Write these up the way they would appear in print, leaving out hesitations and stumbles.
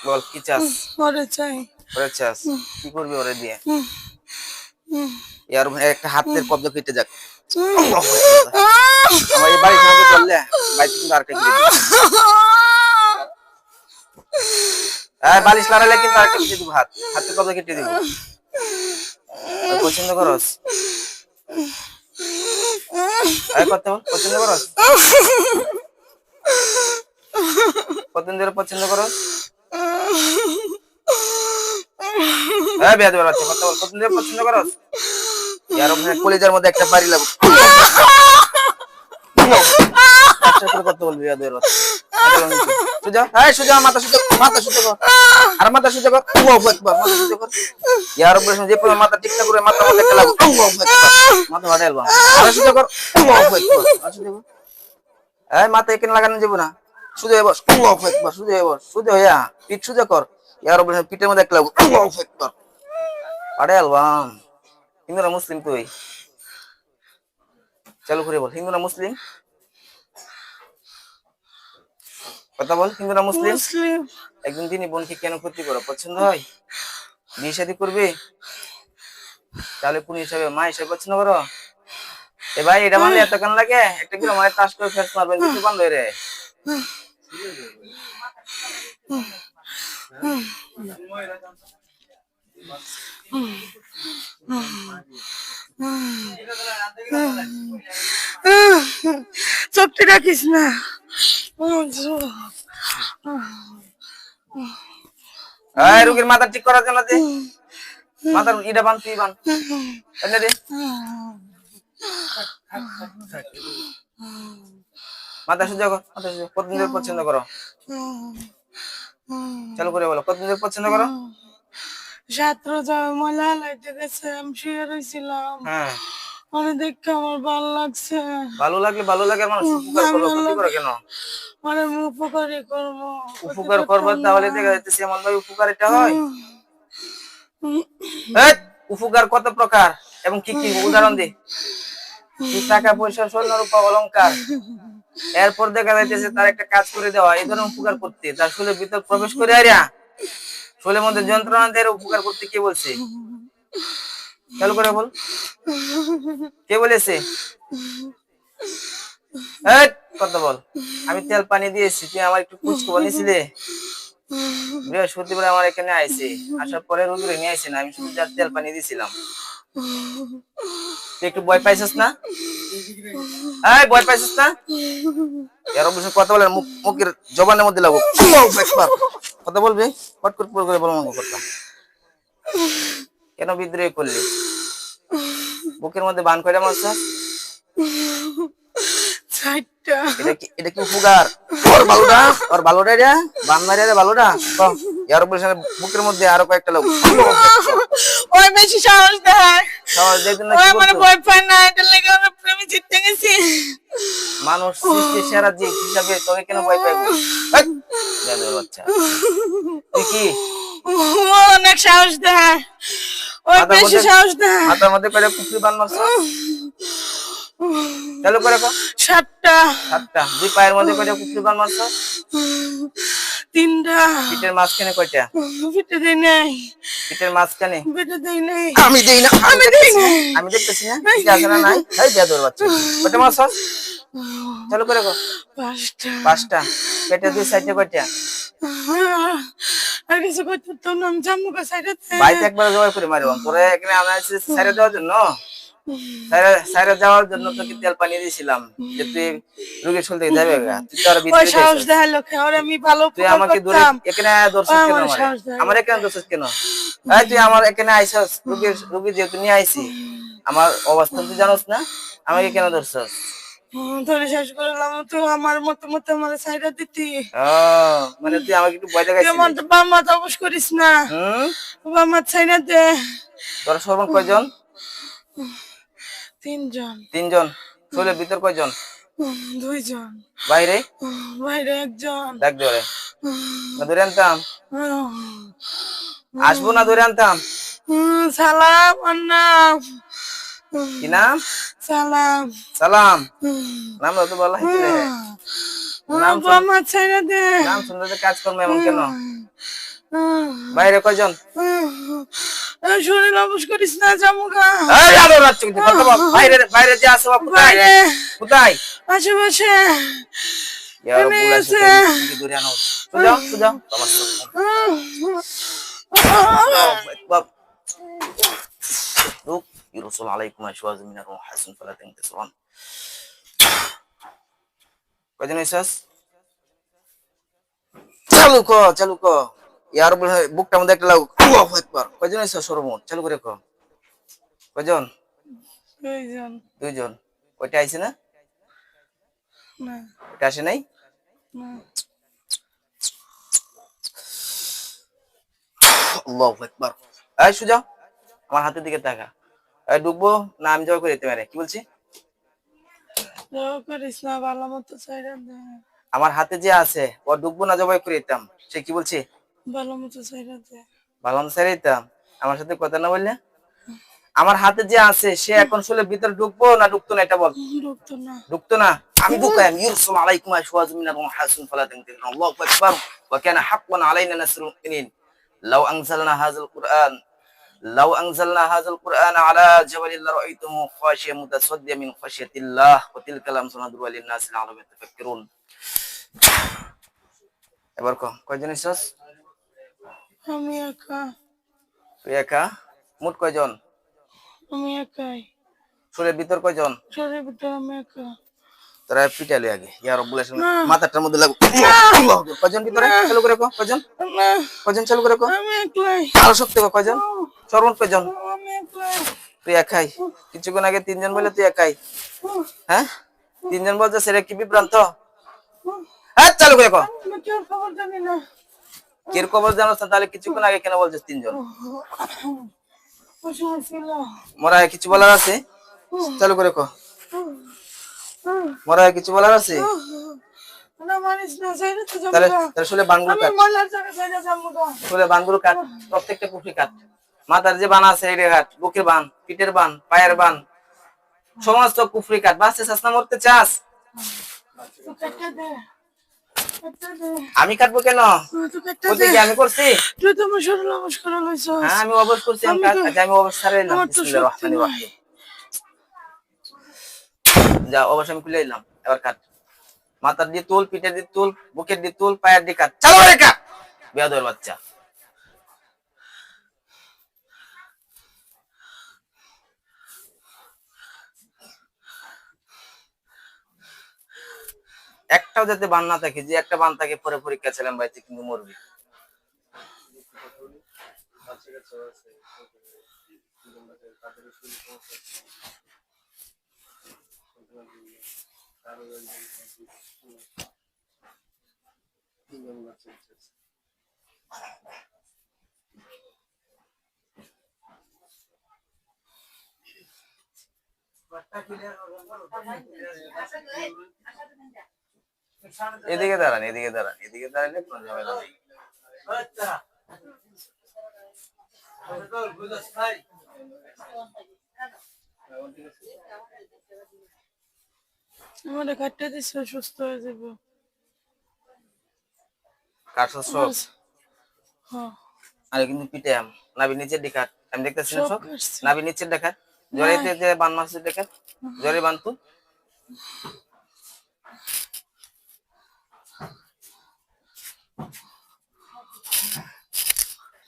বল কি চাস? ওরে চাই। ওরে চাস? কি করবি ওরে দিয়ে? ইয়ার একটা হাতের কবজা কেটে যাক। আমার এই বাড়ির মধ্যে বললে বাড়িতে কিন্তু আরেকটা কেটে দিব। বালিশ লড়াইলে কিন্তু আরেকটা কেটে দিব, হাতের কবজা কেটে দিব। পছন্দ করস? কথা বল, পছন্দ করস? কতদিন ধরে পছন্দ করস? বেয়াদবের বাচ্চা, কথা বল, কতদিন ধরে পছন্দ করস? ইয়ার কলিজার মধ্যে একটা বাড়ি লাগবে। কথা বলবি বেয়াদবের বাচ্চা। সুজা, সুজা, মাথা সুজা, মাথা সুজা কর। আর মাথা সুজা কর। মাথা সুজা কর। ইয়ার উপরে যে পরিমাণ মাথা ঠিক না করে মাথা মধ্যে একটা লাগবে। মাথা ফাটাইল বা। আর সুজা কর। মাথা এখানে লাগানো যাবে না। সুজা বস। সুজা বস। সুজা হইয়া পিঠ সুজা কর। ইয়ার উপরে পিঠের মধ্যে একটা লাগবে। ফাটাইল বাম। হিন্দু না মুসলিম তুই? চালু করে বল, হিন্দু না মুসলিম? কথা বল, হিন্দু না মুসলিম? একজন দিনই বোনকে কেন ক্ষতি করো? পছন্দ হয়? বিয়ে শাদী করবে? তাহলে কোন হিসাবে, মা হিসাবে পছন্দ করো? এ ভাই, এটা মানলে এত কেন লাগে? একটা কিলো মানে তাস করে ফেস মারবেন, কিছু বন্ধ রে। চোখটি রাখিস না। রোগীর মাথা ঠিক করার জন্য দে, মাথার ইটা বান, তুই বান দে। মাথা সোজা কর, মাথা সোজা। কতদিন ধরে পছন্দ করো? চালু করে বলো, কতদিন ধরে পছন্দ করো? ছাত্র ময়লা লাইতে গেছে, আমি শুয়ে রয়েছিলাম। মানে দেখে আমার ভালো লাগছে। ভালো লাগলে ভালো লাগে, মানুষ উপকার করবো, ক্ষতি করো কেন? মানে আমি উপকারই করবো। উপকার করবো, তাহলে দেখা যাচ্ছে এমন ভাবে উপকার এটা হয়। উপকার কত প্রকার এবং কি কি উদাহরণ দে। টাকা পয়সা, স্বর্ণ রূপা অলংকার। এরপর দেখা যাইতেছে তার একটা কাজ করে দেওয়া, এই ধরনের উপকার করতে, তার শরীরের ভিতর প্রবেশ করে আইরা শরীরের মধ্যে যন্ত্রণা দিয়ে উপকার করতে কে বলছে? চালু করে বল, কে বলেছে? কথা বল। আমি তেল পানি দিয়েছি, তুই আমার একটু খোঁজ খবর নিয়েছিলে? বৃহস্পতিবার আমার এখানে আইছে, আসার পরে রোগীরে নিয়ে আইছে না, আমি শুধু যার তেল পানি দিয়েছিলাম। তুই একটু ভয় পাইছিস না? ভয় পাইছিস না? এর অবশ্যই কথা বলে মুখের জবানের মধ্যে লাগো। কথা বলবি, ফট করে বল কথা। কেন বিদ্রোহ করলি? বুকের মধ্যে বান কয়টা মারছ? এটা কি উপকার? ওর ভালোটা এটা বান মারিয়া রে, ভালোটা এর উপরে বুকের মধ্যে আরো কয়েকটা লোক। ওই বেশি সাহস দেয়। সাহস দেখুন না, ওই মানে ভয় পায় না, এটা লেগে আমরা প্রেমে জিততে গেছি। মানুষ সৃষ্টি সেরা জীব হিসাবে তোকে কেন ভয় পাইবো? বাচ্চা তুই কি অনেক সাহস দেয়, ওই বেশি সাহস দেয়। মাথার মধ্যে করে কুকুরি বান মারছ? চালু করে কো। 7টা। দুই পায়ের মধ্যে কয়টা কুকুরি বান মারছ? 3টা। পিঠের মাঝখানে কয়টা? পিঠে দেই নাই। পিঠের মাঝখানে? পিঠে দেই নাই। আমি দেই না, আমি দেখতেছি না, ঠিক আছে না? নাই এই বেয়াদর বাচ্চা, কয়টা মারছ? চালু করে কো। 5টা। পেটের দুই সাইডে কয়টা? আর কিছু করতে তো নাম জামুকা সাইডেতে। বাইতে একবার জবাই করে মারবাম তোরে, এখানে আমরা এসে সাইডে দেওয়ার জন্য, সাইডে যাওয়ার জন্য তোকে তেল পানি দিয়েছিলাম যে তুই রোগীর শরীর থেকে যাবে। তুই তো আর ভিতরে সাহস দেয় লোকে, আর আমি ভালো তুই আমাকে ধরে এখানে দর্শক কেন আমার এখানে দর্শক কেন? তুই আমার এখানে আইছস, রোগী যেহেতু নিয়ে আইছি, আমার অবস্থা তুই জানোস না, আমাকে কেন ধরছস? ধরে শেষ করলাম তো, আমার মত আমার সাইডে দিতি। মানে তুই আমাকে একটু ভয় দেখাইছিস। তুই বাম মাথা অবশ করিস না, বাম মাথা সাইডে দে। তোর সর্বন কয়জন? 3 জন। 3 জন? শরীরের ভিতর কয়জন? 2 জন। বাইরে? বাইরে 1 জন। ডাক ধরে না, ধরে আনতাম। আসবো না, ধরে আনতাম। সালাম নাম কি নাম? সালাম। সালাম নাম তো বলা হয়েছে। নাম শুনতে শুনতে কাজ করবো এমন কেন? বাইরে কয়জন? শরীর অবশ করিস না, জামুগা। এই আলো রাখছো কিন্তু কথা বল। বাইরে বাইরে যে আছে কোথায়? বাইরে কোথায়? আশেপাশে ইয়া রাব্বুল আছে। আলামিন কি দূরে আনো। সুজা সুজা সমস্যা। আল্লাহু আকবার। রূপ ইরসুল আলাইকুম আশওয়াজু মিনার হাসান ফালা তানতাসুরান। কয়জন এসেছ? চালু কর ইয়ার বুকটার মধ্যে একটা লাগু। আল্লাহু আকবার। কয়জন এসেছ সরমত চালু করে কর। কয়জন? দুইজন। ওইটা আইছে না? না ওইটা আসে নাই? না। আল্লাহু আকবার। এই সুজা আমার হাতের দিকে তাকা। এই ঢুকবো না আমি জয় করে দিতে পারে কি বলছি? দোয়া করিস না, ভালো মতো ছাইড়া দে। আমার হাতে যে আছে ও ঢুকবো না জবাই করে দিতাম। সে কি বলছে? ভালো মতো ছাইড়া দে। ভালো মতো ছেড়ে দিতাম। আমার সাথে কথা না বললে? আমার হাতে যে আছে সে এখন শুলে ভিতরে ঢুকবো না ঢুকতো না এটা বল। ঢুকতো না। ঢুকতো না। আমি ঢুকাই আমি ইরসুল আলাইকুম আশওয়াজু মিনার হাসান ফালা তানতাসুরান। আল্লাহু আকবার। ওয়া কানা হাক্কান আলাইনা নাসরুল মুমিনিন। লাউ আনজালনা হাযাল কুরআন লাউ আনজালনা হাযাল কুরআন আলা জাবালিন লারাআইতুহু খাশিয়াম মুতাসাদ্দিয়াম মিন খাশিয়াতিল্লাহ ওয়া তিলকাল আমসালু নাদরিবুহা লিন-নাসি লাআল্লাহুম ইয়াতাফাক্কারুন। এবার কয়জন এসেছ? আমি একা। তুই একা? মোট কয়জন? আমি একাই। শুলের ভিতর কয়জন? শরীরের ভিতরে আমি একা। তোরা পিটালি আগে ইয়া রাব্বুল আলামিন না মাথাটার মধ্যে লাগু। আল্লাহু আকবার। কয়জন ভিতরে না চালু করে কয়জন? না, কয়জন চালু করে আমি একলাই। আরো শক্তি কয়জন? সর্বমোট কয়জন? আমি একলাই। তুই একাই? কিছুক্ষণ আগে তিনজন বলে তুই একাই? হ্যাঁ তিনজন বলছে সেটা কি বিভ্রান্ত? হ্যাঁ চালু করে কর। আমি কেউ খবর জানি না। কের খবর জানোস না তাহলে কিছুক্ষণ আগে কেন বলছিস তিনজন? অসময় ছিল। মরা কিছু বলার আছে? চালু করে কর। মরা কিছু বলার আছে? না মানিস না, ছাইড়া তো তাহলে জামুগা। তাহলে শুলে বানগুলো আমি কাট। মলার জায়গা ছাইড়া জামুগা। শুলে বানগুলো কাট। প্রত্যেকটা কুফরি কাট। মাথার যে বান আছে এটা কাট। বুকের বান, পিঠের বান, পায়ের বান, সমস্ত কুফরি কাট। বাঁচতে চাস না মরতে চাস? তুই কেটে দে। কেটে দে। আমি কাটবো কেন? তুই কেটে বলতে দে। কি আমি করছি? তুই তো আমার শরীর অবশ করে লইছস। হ্যাঁ আমি অবশ করছি আমি আমি অবশ ছাড়াই এলাম। আমার তো বিসমিল্লাহির শক্তি রহমানির নাই। রহিম। যা অবশ আমি খুলে এলাম। এবার কাট। মাথার দিয়ে তুল, পিঠের দিয়ে তুল, বুকের দিয়ে তুল, পায়ের দিয়ে কাট। চালু করে কাট। বেয়াদবের বাচ্চা। একটাও যাতে বান না থাকে, যে একটা বান থাকে পরে পরীক্ষা ছিলাম ভাই তুই কিন্তু মরবি। এদিকে দাঁড়ান এদিকে দাঁড়ান এদিকে দাঁড়ালে কোনো ঝামেলা নেই। আমার কাটতে দিছে, সুস্থ হয়ে যাবো। কাটছস সব? হ্যাঁ আরে কিন্তু পিঠে নাভি নিচের দিকে কাট। আমি দেখতেছি না সব সব? কাটছি। নাভি নিচের দেখা। জড়াইতে যে বান মাসের দেখা। জড়ে বান তুল।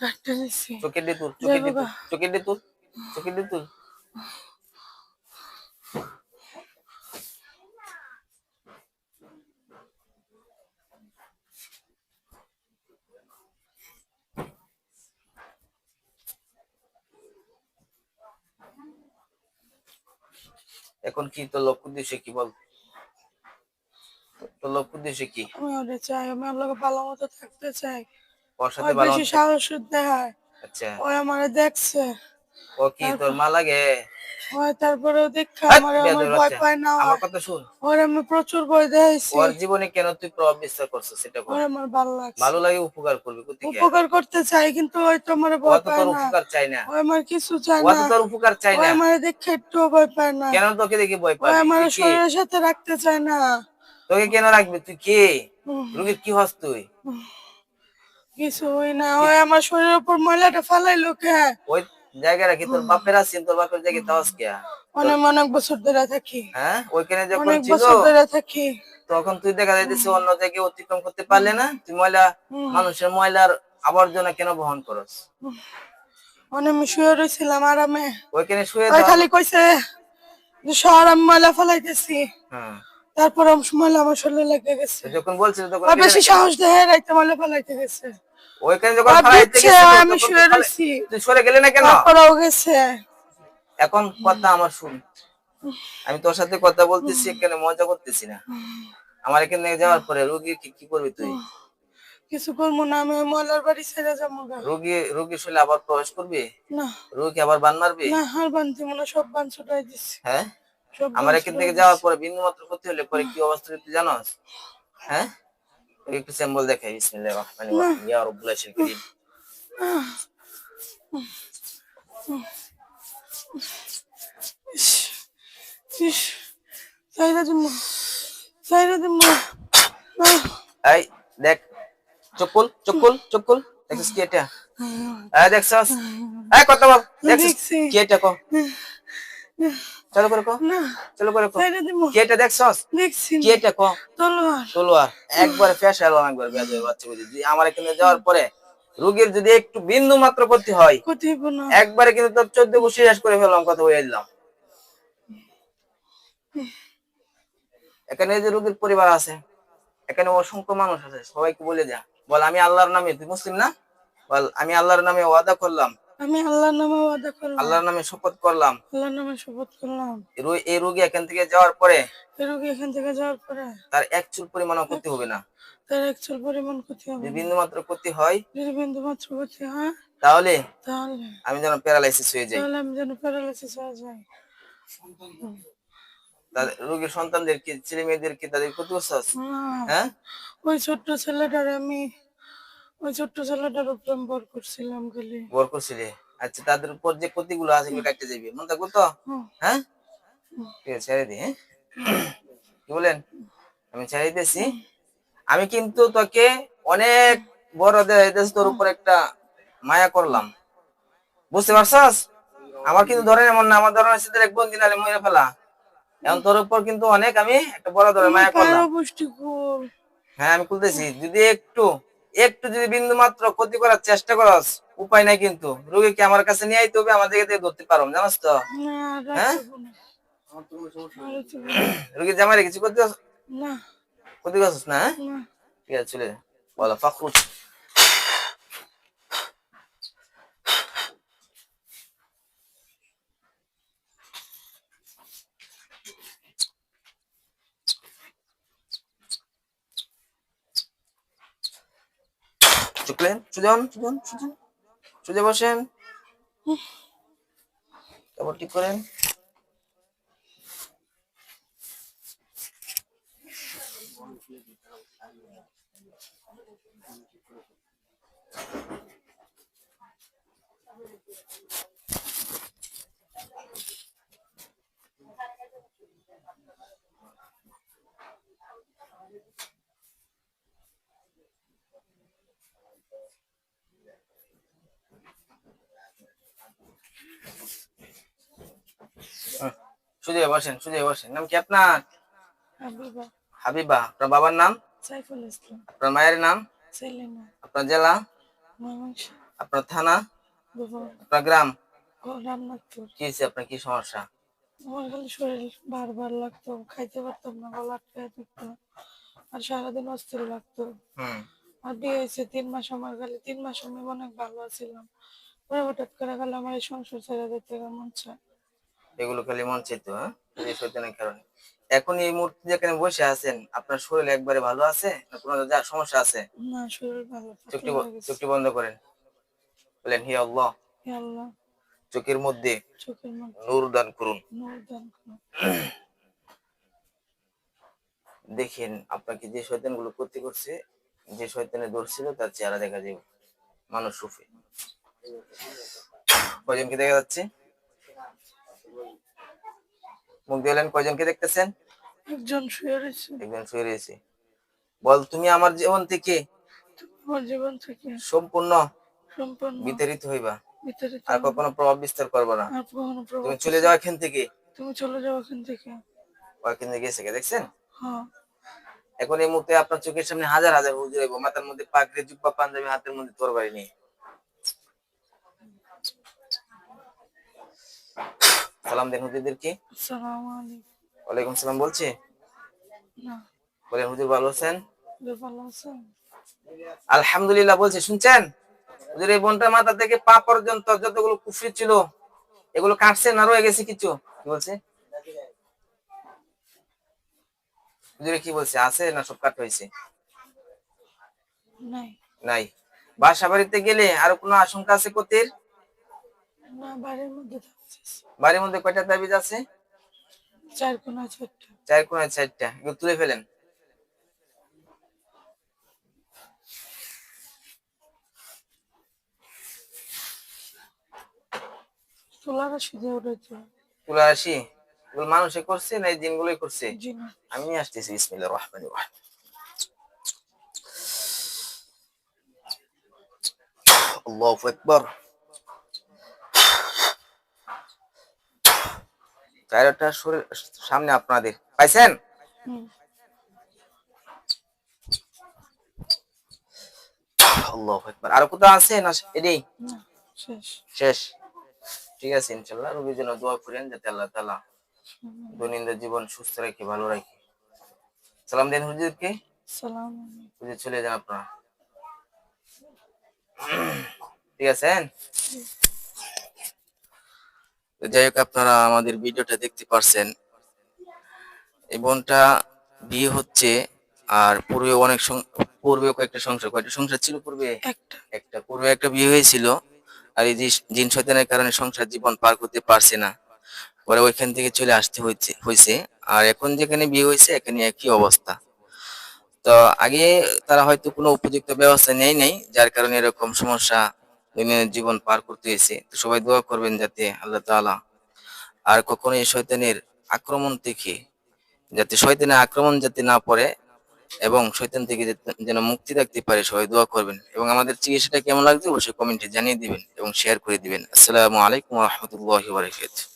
কাটতে দিছি। চোখের দিয়ে তুল, চোখের দিয়ে তুল, চোখের দিয়ে তুল, চোখের দিয়ে তুল। এখন কি তোর লক্ষ্য উদ্দেশ্য কি বল? তোর লক্ষ্য উদ্দেশ্য কি? আমি ওটা চাই, আমি আল্লাহকে ভালো মতো থাকতে চাই। ওর ওই সাথে ভালো বেশি সাহস দেখায়। আচ্ছা ওই আমারে দেখছে। ও কি তোর মা লাগে? ওই তারপরেও দেখা হাট, আমারে, আমার বেয়াদবের ভয় বাচ্চা। পায় না। আমার কথা শুন। ওর আমি প্রচুর ভয় দেখাইছি। ওর জীবনে কেন তুই প্রভাব বিস্তার করছিস সেটা বল। ওর আমার ভালো লাগছে। ভালো লাগে উপকার করবি কোথেকে? উপকার করতে চাই কিন্তু ওই তো আমার ও ভয় তো পায় তোর না। উপকার চাই না। ওই আমার কিছু চায় ও না। তো তোর উপকার চাই ওই না। আমার দেখে একটু ভয় পায় না। কেন তোকে দেখে ভয় ওই পাবি? আমার তুই কে? শরীরের সাথে রাখতে চায় না। তোকে কেন রাখবি? তুই কে? উম, রোগীর কি হস তুই? উম, কিছু হই না, ওই আমার শরীরের উপর ময়লাটা ফালাইলো কে? ওই জায়গাটা কি তোর বাপের আছেন? তোর বাপের জায়গায় তাওস কে? অনেক অনেক বছর ধরে থাকি, হ্যাঁ, ওইখানে যখন অনেক ছিল বছর ধরে থাকি। তখন তুই দেখা যাইতেছে অন্য জায়গায় অতিক্রম করতে পারলে না, তুই ময়লা, মানুষের ময়লার আবর্জনা কেন বহন করস? অনেক আমি শুয়ে রয়েছিলাম আরামে, ওইখানে শুয়ে ওই থাক। খালি কইছে যে শহর আমি ময়লা ফেলাইতেছি, হ্যাঁ, তারপর ময়লা আমার শরীরে লেগে গেছে। তো যখন বলছিল তখন আর গেলে না বেশি কেন? সাহস দেয় রাইতে ময়লা ফেলাইতে গেছে। ওইখানে যখন আর ফালাইতে দিচ্ছে, গেছিল আমি তখন শুয়ে রয়েছি, তুই সরে গেলে না কেন? তারপরেও গেছে। এখন কথা আমার শুন, আমি তোর সাথে কথা বলতেছি, এখানে মজা করতেছি না। আমার এখানে যাওয়ার পরে রোগী কি করবি তুই? কিছু করবো না, আমি ওই ময়লার বাড়ি ছেড়ে যাবো গা। রোগী শুলে আবার প্রবেশ করবি? না রোগী আবার বান মারবি? না, আর বানতে মনে সব বান ছুটাই দিছি, হ্যাঁ, সব বান আমার এখান ছুটাই থেকে যাওয়ার দিছি। পরে বিন্দু মাত্র ক্ষতি হলে পরে কি অবস্থা তুই জানোস? হ্যাঁ, একটু স্যাম্পল দেখাই। বিসমিল্লাহির রহমানির না রহিম, ইয়া রাব্বুল আরশিল কারীম। ইস, ইস, চাইরা দিমু, চাইরা দিমু। এই দেখ, চকুল দেখছিস কি এটা? এই দেখছস? এই কথা বল, দেখছিস দেখছি কি এটা? কো চালু করে কো, না, চালু করে কো, চাইরা দিমু, কি এটা দেখছস? দেখছি কি না, এটা? কো তলোয়ার। তলোয়ার। একবারে ফেসালো, একবার বেজে বাচ্চা বুঝি যে আমার এখানে যাওয়ার পরে রোগীর যদি একটু বিন্দু মাত্র ক্ষতি হয়, ক্ষতি হইব না। একবারে কিন্তু তোর 14 গোষ্ঠী শেষ করে ফেললাম, কথা বলে দিলাম। এখানে যে রোগীর পরিবার আছে, এখানে অসংখ্য মানুষ আছে, সবাইকে বলে যা, বল আমি আল্লাহর নামে, তুই মুসলিম না, বল আমি আল্লাহর নামে ওয়াদা করলাম, আমি আল্লাহর নামে ওয়াদা করলাম, আল্লাহর নামে শপথ করলাম, আল্লাহর নামে শপথ করলাম, এই রোগী এখান থেকে যাওয়ার পরে এই রোগী এখান থেকে যাওয়ার পরে তার এক চুল পরিমাণও ক্ষতি হবে না। তার একচুল পরিমাণ ক্ষতি হবে যদি না। বিন্দু মাত্র ক্ষতি হয় যদি বিন্দু মাত্র ক্ষতি হয়, তাহলে তাহলে আমি যেন প্যারালাইসিস হয়ে যাই। তাহলে আমি যেন প্যারালাইসিস হয়ে যাই। তাদের রোগীর সন্তানদের কি, ছেলে মেয়েদের কি তাদের ক্ষতি করছস? না, হ্যাঁ, ওই ছোট্ট ছেলেটার আমি, ওই ছোট্ট ছেলেটার উপর আমি ভর করছিলাম খালি। বর করছিলে? আচ্ছা, তাদের উপর যে ক্ষতিগুলো আছে এগুলো কাটতে যাবি, মন থাকবো তো? হুম, হ্যাঁ, ঠিক আছে, ছেড়ে দি। হ্যাঁ, কি বলেন, আমি ছেড়ে দিতেছি। আমি কিন্তু তোকে অনেক বড় তোর উপর একটা মায়া করলাম, বুঝতে পারছস? আমার কিন্তু ধরেন এমন না, আমার ধরেন সাথে এক বন্ধু নালে মরে ফেলা। এখন তোর উপর কিন্তু অনেক আমি একটা বড় ধরনের আমার মায়া পায়ের করলাম। পুষ্টিকর। হ্যাঁ, আমি খুলতেছি, যদি একটু একটু যদি বিন্দু মাত্র ক্ষতি করার চেষ্টা করস, উপায় নাই, কিন্তু রোগীকে আমার কাছে নিয়ে আইতে হবে, আমার দিকে থেকে ধরতে পারো, জানাস তো? না, হ্যাঁ, রাখবো না, রাখবো না। রোগীর জামাই কিছু করতে না, ক্ষতি করছিস না? হ্যাঁ, না, ঠিক আছে, চলে যা। বলো ফাখরুজ। চুকলেন, সুজন, সুজে বসেন, তারপর ঠিক করেন। সুজে বসেন। নাম কি আপনার? হাবিবা, হাবিবা। আপনার বাবার নাম? সাইফুল ইসলাম, আপনার মায়ের নাম? সেলিনা, আপনার জেলা? ময়মনসিংহ, আপনার থানা? ভুবন, আপনার গ্রাম? রামনাথপুর। কি হয়েছে আপনার, কি সমস্যা? আমার খালি শরীর বারবার লাগতো, খাইতে পারতাম না, গলা আটকায় থাকতো, আর সারাদিন অস্থির লাগতো। হুম, আর বিয়ে হয়েছে 3 মাস, আমার খালি 3 মাস আমি অনেক ভালো ছিলাম, পরে হঠাৎ করে গেল আমার এই সংসার ছেড়ে দিতে মন চায়। এগুলো খালি মন চাইতো? হ্যাঁ, এই শয়তানের কারণে। এখন এই মুহূর্তে যেখানে বসে আছেন, আপনার শরীর একবারে ভালো আছে না কোনো সমস্যা আছে? না, শরীর ভালো, চোখটি পাতলা হয়ে গেছে। চোখটি বন্ধ করেন, বলেন হি আল্লাহ, হে আল্লাহ, চোখের মধ্যে চোখের মধ্যে নূর দান করুন। নূর দান করো। দেখেন আপনাকে যে শয়তান গুলো ক্ষতি করছে, যে শয়তানে ধরছিল তার চেহারা দেখা যাবে মানুষ রূপে। কয়জনকে দেখা যাচ্ছে? মুখ দিলেন, কয়জনকে দেখতেছেন? একজন শুয়ে রয়েছে। একজন শুয়ে রয়েছে। বল, তুমি আমার জীবন থেকে আমার জীবন থেকে সম্পূর্ণ সম্পূর্ণ বিতাড়িত হইবা, বিতাড়িত আর হও। কখনো প্রভাব বিস্তার করবে না। আর কখনো প্রভাব তুমি চলে যাও এখান থেকে। তুমি চলে যাও এখান থেকে। ওখান থেকে গেছে দেখছেন। হ্যাঁ এখন এই মুহূর্তে আপনার চোখের সামনে হাজার হাজার হুজুর আইবো, মাথার মধ্যে পাগড়ি, জুব্বা, পাঞ্জাবি, হাতের মধ্যে তরবারি নিয়ে। সালাম দেন হুজুরদেরকে। আসসালামু আলাইকুম। ওয়ালাইকুম সালাম বলছে। না বলেন হুজুর ভালো আছেন? ভালো আছেন? আলহামদুলিল্লাহ বলছে, শুনছেন? হুজুর এই বোনটার মাথা থেকে পা পর্যন্ত যতগুলো কুফরি ছিল এগুলো কাটছে না রয়ে গেছে কিছু? কি বলছে হুজুরে? কি বলছে, আছে না সব কাট হয়েছে? নাই নাই। বাসা বাড়িতে গেলে আর কোনো আশঙ্কা আছে ক্ষতির? না, বাড়ির মধ্যে থাকছিস। বাড়ির মধ্যে কয়টা তাবিজ আছে? 4 কোনা 4টা। 4 কোণায় 4টা। এগুলো তুলে ফেলেন। তুলার রশি দিয়ে উঠেছে। তুলা রাশি এগুলো মানুষে করছে না এই জিনগুলোই করছে? জি না। আমি নিয়ে আসতেছি। বিসমিল্লাহির রহমানির রহিম। আল্লাহু আকবার। চারটা সামনে আপনাদের পাইছেন? হুম। আল্লাহু আকবার। আর কোথাও আছে না এটাই না, শেষ। শেষ? ঠিক আছে, ইনশাআল্লাহ রোগীর জন্য দোয়া করেন যাতে আল্লাহ তাআলা দৈনন্দিন জীবন সুস্থ রাখে, ভালো রাখে। সালাম দেন হুজুরকে। সালাম। হুজুর চলে যান আপনারা। ঠিক আছে। তো যাই হোক, আপনারা আমাদের ভিডিওটা দেখতে পারছেন। এই বোনটা বিয়ে হচ্ছে, আর পূর্বে কয়েকটা সংসার, কয়টা সংসার ছিল পূর্বে? একটা। পূর্বে একটা বিয়ে হয়েছিল, আর এই যে জিন শয়তানের কারণে সংসার জীবন পার করতে পারছে না, পরে ওইখান থেকে চলে আসতে হয়েছে। আর এখন যেখানে বিয়ে হয়েছে এখানে একই অবস্থা। তো আগে তারা হয়তো কোনো উপযুক্ত ব্যবস্থা নেয় নাই, যার কারণে এরকম সমস্যা দৈনন্দিন জীবন পার করতে হয়েছে। তো সবাই দোয়া করবেন যাতে আল্লাহ তাআলা আর কখনো এই শয়তানের আক্রমণ থেকে, যাতে শয়তানের আক্রমণ যাতে না পড়ে এবং শয়তান থেকে যেন মুক্তি রাখতে পারে, সবাই দোয়া করবেন। এবং আমাদের চিকিৎসাটা কেমন লাগছে অবশ্যই কমেন্টে জানিয়ে দিবেন এবং শেয়ার করে দিবেন। আসসালামু আলাইকুম ওয়া রাহমাতুল্লাহি ওয়া বারাকাতুহু।